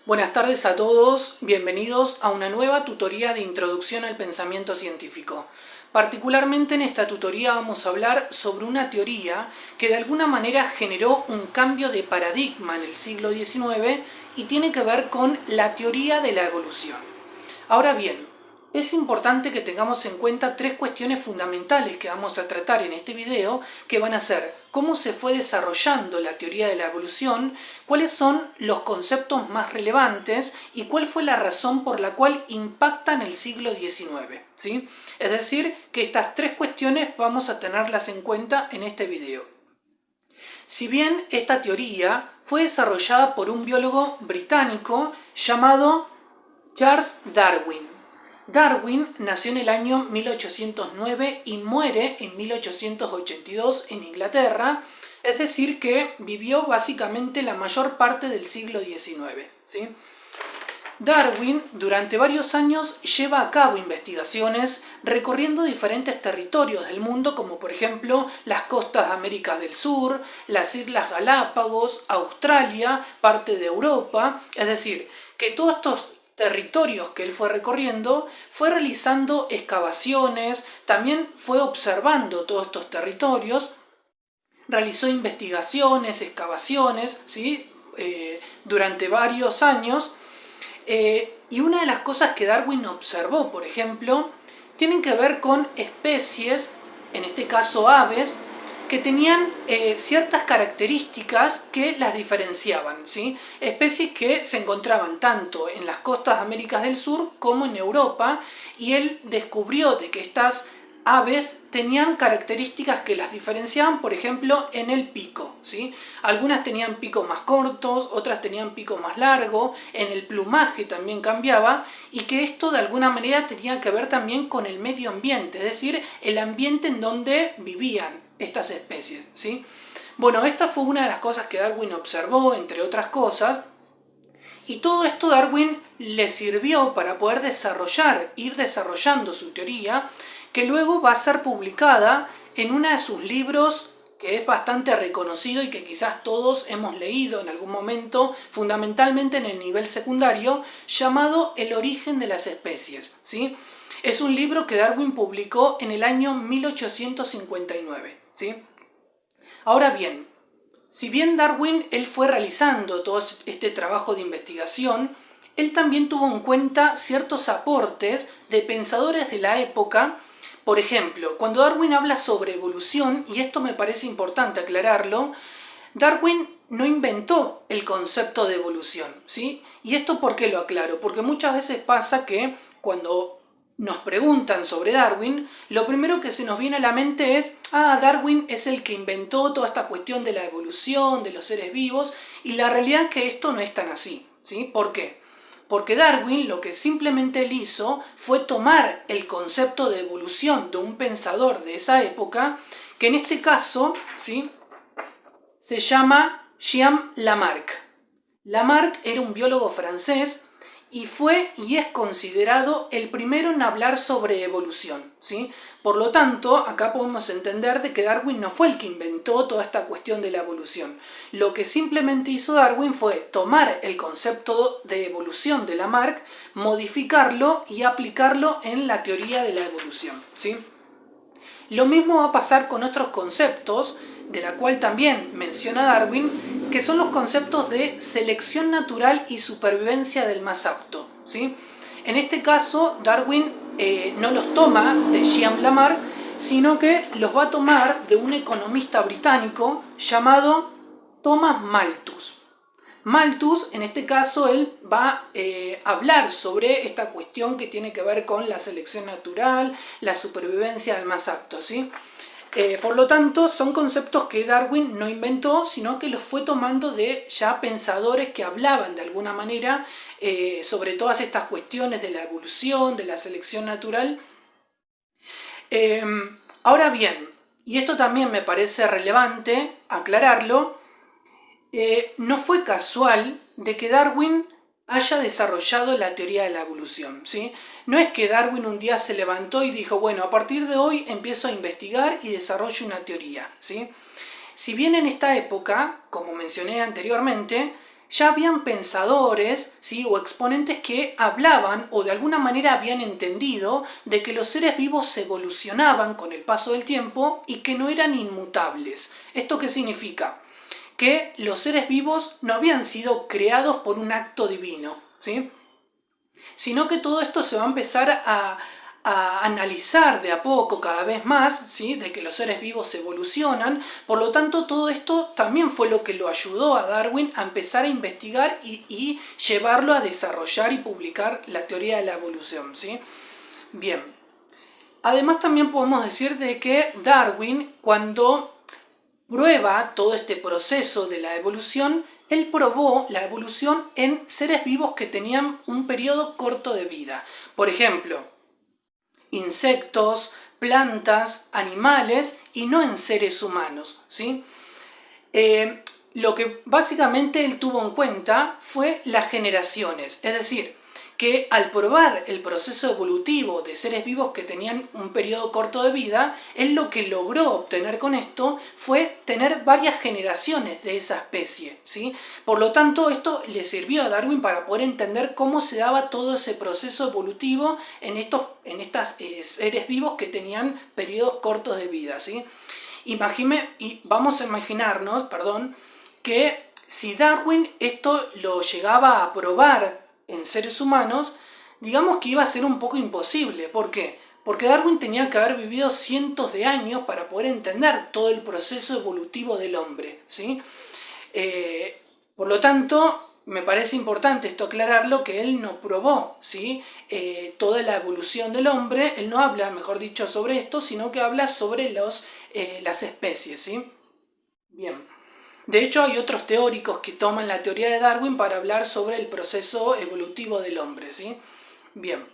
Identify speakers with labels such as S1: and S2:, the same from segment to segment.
S1: Buenas tardes a todos, bienvenidos a una nueva tutoría de introducción al pensamiento científico. Particularmente en esta tutoría vamos a hablar sobre una teoría que de alguna manera generó un cambio de paradigma en el siglo XIX y tiene que ver con la teoría de la evolución. Ahora bien, es importante que tengamos en cuenta tres cuestiones fundamentales que vamos a tratar en este video, que van a ser cómo se fue desarrollando la teoría de la evolución, cuáles son los conceptos más relevantes y cuál fue la razón por la cual impacta en el siglo XIX, ¿sí? Es decir, que estas tres cuestiones vamos a tenerlas en cuenta en este video. Si bien esta teoría fue desarrollada por un biólogo británico llamado Charles Darwin. Darwin nació en el año 1809 y muere en 1882 en Inglaterra, es decir que vivió básicamente la mayor parte del siglo XIX, ¿sí? Darwin durante varios años lleva a cabo investigaciones recorriendo diferentes territorios del mundo, como por ejemplo las costas de América del Sur, las Islas Galápagos, Australia, parte de Europa, es decir, que todos estos territorios que él fue recorriendo, fue realizando excavaciones, también fue observando todos estos territorios, realizó investigaciones, excavaciones, ¿sí? Durante varios años, y una de las cosas que Darwin observó, por ejemplo, tienen que ver con especies, en este caso aves, que tenían ciertas características que las diferenciaban, ¿sí? Especies que se encontraban tanto en las costas de América del Sur como en Europa, y él descubrió de que estas aves tenían características que las diferenciaban, por ejemplo, en el pico, ¿sí? Algunas tenían picos más cortos, otras tenían pico más largo, en el plumaje también cambiaba, y que esto de alguna manera tenía que ver también con el medio ambiente, es decir, el ambiente en donde vivían estas especies, ¿sí? Bueno, esta fue una de las cosas que Darwin observó, entre otras cosas, y todo esto Darwin le sirvió para poder ir desarrollando su teoría, que luego va a ser publicada en uno de sus libros que es bastante reconocido y que quizás todos hemos leído en algún momento, fundamentalmente en el nivel secundario, llamado El origen de las especies, ¿sí? Es un libro que Darwin publicó en el año 1859, ¿sí? Ahora bien, si bien Darwin él fue realizando todo este trabajo de investigación, él también tuvo en cuenta ciertos aportes de pensadores de la época. Por ejemplo, cuando Darwin habla sobre evolución, y esto me parece importante aclararlo, Darwin no inventó el concepto de evolución, ¿sí? ¿Y esto por qué lo aclaro? Porque muchas veces pasa que cuando nos preguntan sobre Darwin, lo primero que se nos viene a la mente es Darwin es el que inventó toda esta cuestión de la evolución, de los seres vivos, y la realidad es que esto no es tan así, ¿sí? ¿Por qué? Porque Darwin lo que simplemente él hizo fue tomar el concepto de evolución de un pensador de esa época, que en este caso, ¿sí?, se llama Jean Lamarck. Lamarck era un biólogo francés y fue y es considerado el primero en hablar sobre evolución, ¿sí? Por lo tanto, acá podemos entender de que Darwin no fue el que inventó toda esta cuestión de la evolución. Lo que simplemente hizo Darwin fue tomar el concepto de evolución de Lamarck, modificarlo y aplicarlo en la teoría de la evolución, ¿sí? Lo mismo va a pasar con otros conceptos, de la cual también menciona Darwin, que son los conceptos de selección natural y supervivencia del más apto, ¿sí? En este caso, Darwin no los toma de Jean Lamarck, sino que los va a tomar de un economista británico llamado Thomas Malthus. Malthus, en este caso, él va a hablar sobre esta cuestión que tiene que ver con la selección natural, la supervivencia del más apto, ¿sí? Por lo tanto, son conceptos que Darwin no inventó, sino que los fue tomando de ya pensadores que hablaban de alguna manera sobre todas estas cuestiones de la evolución, de la selección natural. Ahora bien, y esto también me parece relevante aclararlo, no fue casual de que Darwin haya desarrollado la teoría de la evolución, ¿sí? No es que Darwin un día se levantó y dijo, bueno, a partir de hoy empiezo a investigar y desarrollo una teoría, ¿sí? Si bien en esta época, como mencioné anteriormente, ya habían pensadores, ¿sí?, o exponentes que hablaban o de alguna manera habían entendido de que los seres vivos evolucionaban con el paso del tiempo y que no eran inmutables. ¿Esto qué significa? Que los seres vivos no habían sido creados por un acto divino, ¿sí?, sino que todo esto se va a empezar a analizar de a poco cada vez más, ¿sí?, de que los seres vivos evolucionan. Por lo tanto, todo esto también fue lo que lo ayudó a Darwin a empezar a investigar y llevarlo a desarrollar y publicar la teoría de la evolución, ¿sí? Bien. Además, también podemos decir de que Darwin, cuando prueba todo este proceso de la evolución, él probó la evolución en seres vivos que tenían un periodo corto de vida. Por ejemplo, insectos, plantas, animales y no en seres humanos, ¿sí? Lo que básicamente él tuvo en cuenta fue las generaciones, es decir, que al probar el proceso evolutivo de seres vivos que tenían un periodo corto de vida, él lo que logró obtener con esto fue tener varias generaciones de esa especie, ¿sí? Por lo tanto, esto le sirvió a Darwin para poder entender cómo se daba todo ese proceso evolutivo en estos seres vivos que tenían periodos cortos de vida, ¿sí? Vamos a imaginarnos, que si Darwin esto lo llegaba a probar en seres humanos, digamos que iba a ser un poco imposible. ¿Por qué? Porque Darwin tenía que haber vivido cientos de años para poder entender todo el proceso evolutivo del hombre, ¿sí? Por lo tanto, me parece importante esto aclararlo, que él no probó, ¿sí?, toda la evolución del hombre. Él no habla, mejor dicho, sobre esto, sino que habla sobre las especies, ¿sí? Bien. De hecho, hay otros teóricos que toman la teoría de Darwin para hablar sobre el proceso evolutivo del hombre, ¿sí? Bien.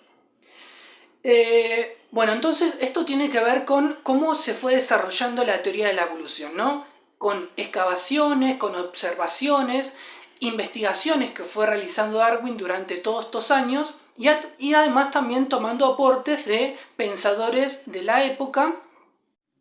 S1: Bueno, entonces esto tiene que ver con cómo se fue desarrollando la teoría de la evolución, ¿no? Con excavaciones, con observaciones, investigaciones que fue realizando Darwin durante todos estos años y además también tomando aportes de pensadores de la época.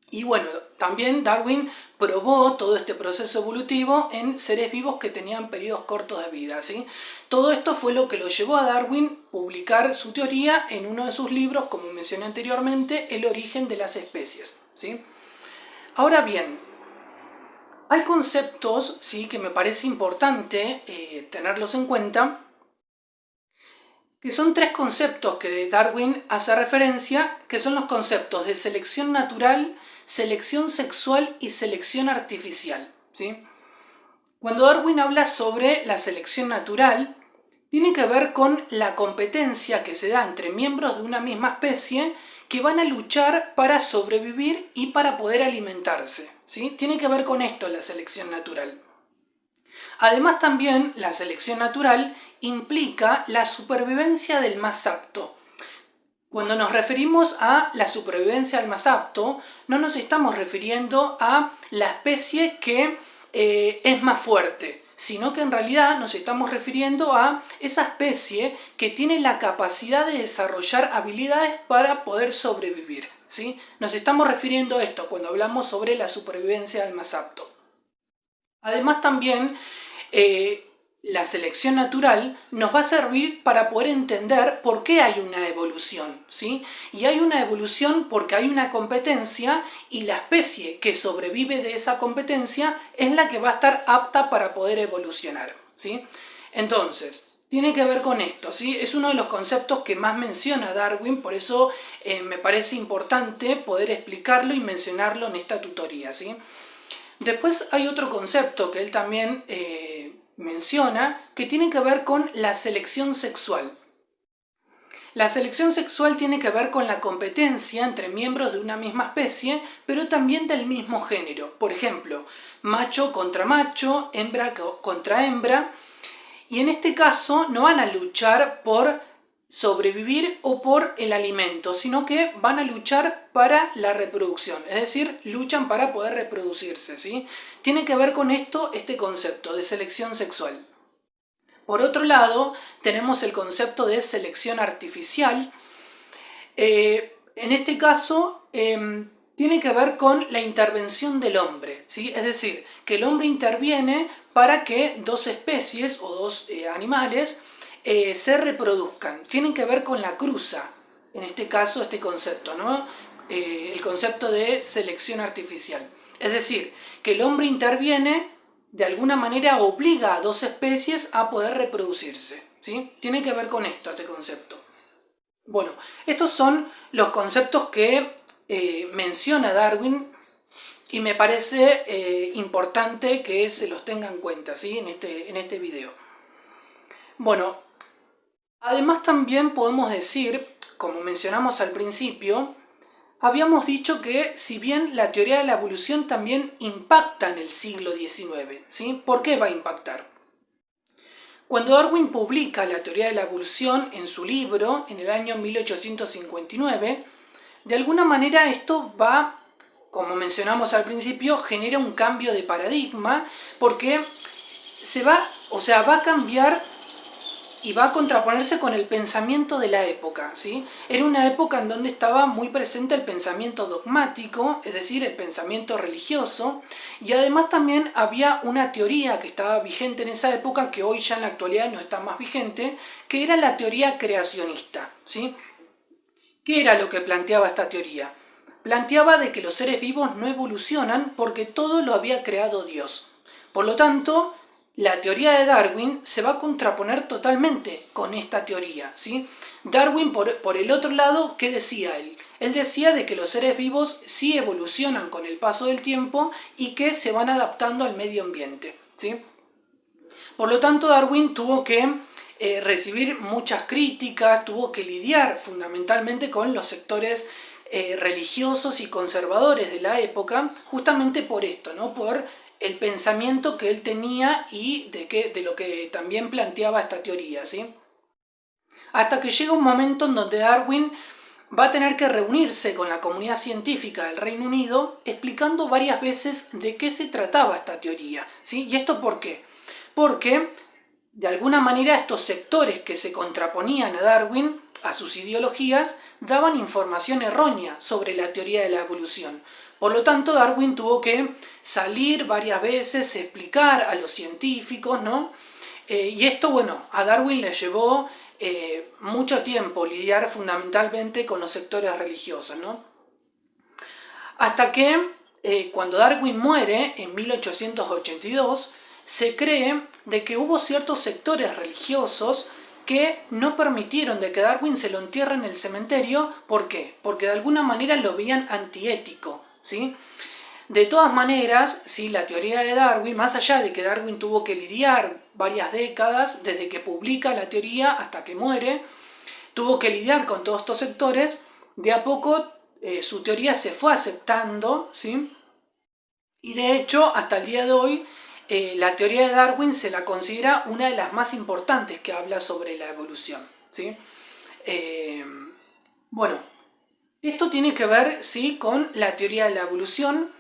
S1: Y bueno, también Darwin probó todo este proceso evolutivo en seres vivos que tenían periodos cortos de vida, ¿sí? Todo esto fue lo que lo llevó a Darwin a publicar su teoría en uno de sus libros, como mencioné anteriormente, El origen de las especies, ¿sí? Ahora bien, hay conceptos, ¿sí?, que me parece importante tenerlos en cuenta, que son tres conceptos que Darwin hace referencia, que son los conceptos de selección natural, selección sexual y selección artificial, ¿sí? Cuando Darwin habla sobre la selección natural, tiene que ver con la competencia que se da entre miembros de una misma especie que van a luchar para sobrevivir y para poder alimentarse, ¿sí? Tiene que ver con esto la selección natural. Además, también la selección natural implica la supervivencia del más apto. Cuando nos referimos a la supervivencia del más apto, no nos estamos refiriendo a la especie que es más fuerte, sino que en realidad nos estamos refiriendo a esa especie que tiene la capacidad de desarrollar habilidades para poder sobrevivir, ¿sí? Nos estamos refiriendo a esto cuando hablamos sobre la supervivencia del más apto. Además, también la selección natural nos va a servir para poder entender por qué hay una evolución, ¿sí? Y hay una evolución porque hay una competencia y la especie que sobrevive de esa competencia es la que va a estar apta para poder evolucionar, ¿sí? Entonces, tiene que ver con esto, ¿sí? Es uno de los conceptos que más menciona Darwin, por eso me parece importante poder explicarlo y mencionarlo en esta tutoría, ¿sí? Después hay otro concepto que él también menciona, que tiene que ver con la selección sexual. La selección sexual tiene que ver con la competencia entre miembros de una misma especie, pero también del mismo género. Por ejemplo, macho contra macho, hembra contra hembra. Y en este caso no van a luchar por sobrevivir o por el alimento, sino que van a luchar para la reproducción, es decir, luchan para poder reproducirse, ¿sí? Tiene que ver con esto, este concepto de selección sexual. Por otro lado, tenemos el concepto de selección artificial. En este caso, tiene que ver con la intervención del hombre, ¿sí? Es decir, que el hombre interviene para que dos especies o dos animales se reproduzcan. Tienen que ver con la cruza, en este caso este concepto, ¿no? El concepto de selección artificial. Es decir, que el hombre interviene, de alguna manera obliga a dos especies a poder reproducirse, ¿sí? Tiene que ver con esto, este concepto. Bueno, estos son los conceptos que menciona Darwin y me parece importante que se los tenga en cuenta, ¿sí? en este video. Bueno, además también podemos decir, como mencionamos al principio, habíamos dicho que si bien la teoría de la evolución también impacta en el siglo XIX, ¿sí? ¿Por qué va a impactar? Cuando Darwin publica la teoría de la evolución en su libro, en el año 1859, de alguna manera esto va, como mencionamos al principio, genera un cambio de paradigma porque va a cambiar y va a contraponerse con el pensamiento de la época, ¿sí? Era una época en donde estaba muy presente el pensamiento dogmático, es decir, el pensamiento religioso, y además también había una teoría que estaba vigente en esa época, que hoy ya en la actualidad no está más vigente, que era la teoría creacionista, ¿sí? ¿Qué era lo que planteaba esta teoría? Planteaba de que los seres vivos no evolucionan porque todo lo había creado Dios. Por lo tanto, la teoría de Darwin se va a contraponer totalmente con esta teoría, ¿sí? Darwin, por el otro lado, ¿qué decía él? Él decía de que los seres vivos sí evolucionan con el paso del tiempo y que se van adaptando al medio ambiente, ¿sí? Por lo tanto, Darwin tuvo que recibir muchas críticas, tuvo que lidiar fundamentalmente con los sectores religiosos y conservadores de la época, justamente por esto, ¿no? Por el pensamiento que él tenía y de lo que también planteaba esta teoría, ¿sí? Hasta que llega un momento en donde Darwin va a tener que reunirse con la comunidad científica del Reino Unido explicando varias veces de qué se trataba esta teoría, ¿sí? ¿Y esto por qué? Porque, de alguna manera, estos sectores que se contraponían a Darwin, a sus ideologías, daban información errónea sobre la teoría de la evolución. Por lo tanto, Darwin tuvo que salir varias veces, explicar a los científicos, ¿no? Y esto, bueno, a Darwin le llevó mucho tiempo lidiar fundamentalmente con los sectores religiosos, ¿no? Hasta que, cuando Darwin muere, en 1882, se cree de que hubo ciertos sectores religiosos que no permitieron de que Darwin se lo entierre en el cementerio. ¿Por qué? Porque de alguna manera lo veían antiético, ¿sí? De todas maneras, ¿sí? La teoría de Darwin, más allá de que Darwin tuvo que lidiar varias décadas, desde que publica la teoría hasta que muere, tuvo que lidiar con todos estos sectores, de a poco su teoría se fue aceptando, ¿sí? Y de hecho, hasta el día de hoy, la teoría de Darwin se la considera una de las más importantes que habla sobre la evolución, ¿sí? Bueno, esto tiene que ver, ¿sí?, con la teoría de la evolución.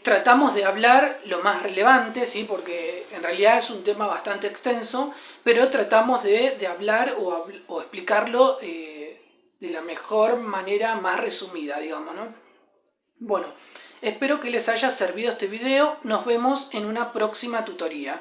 S1: Tratamos de hablar lo más relevante, ¿sí?, porque en realidad es un tema bastante extenso, pero tratamos de hablar o explicarlo de la mejor manera, más resumida, digamos, ¿no? Bueno, espero que les haya servido este video. Nos vemos en una próxima tutoría.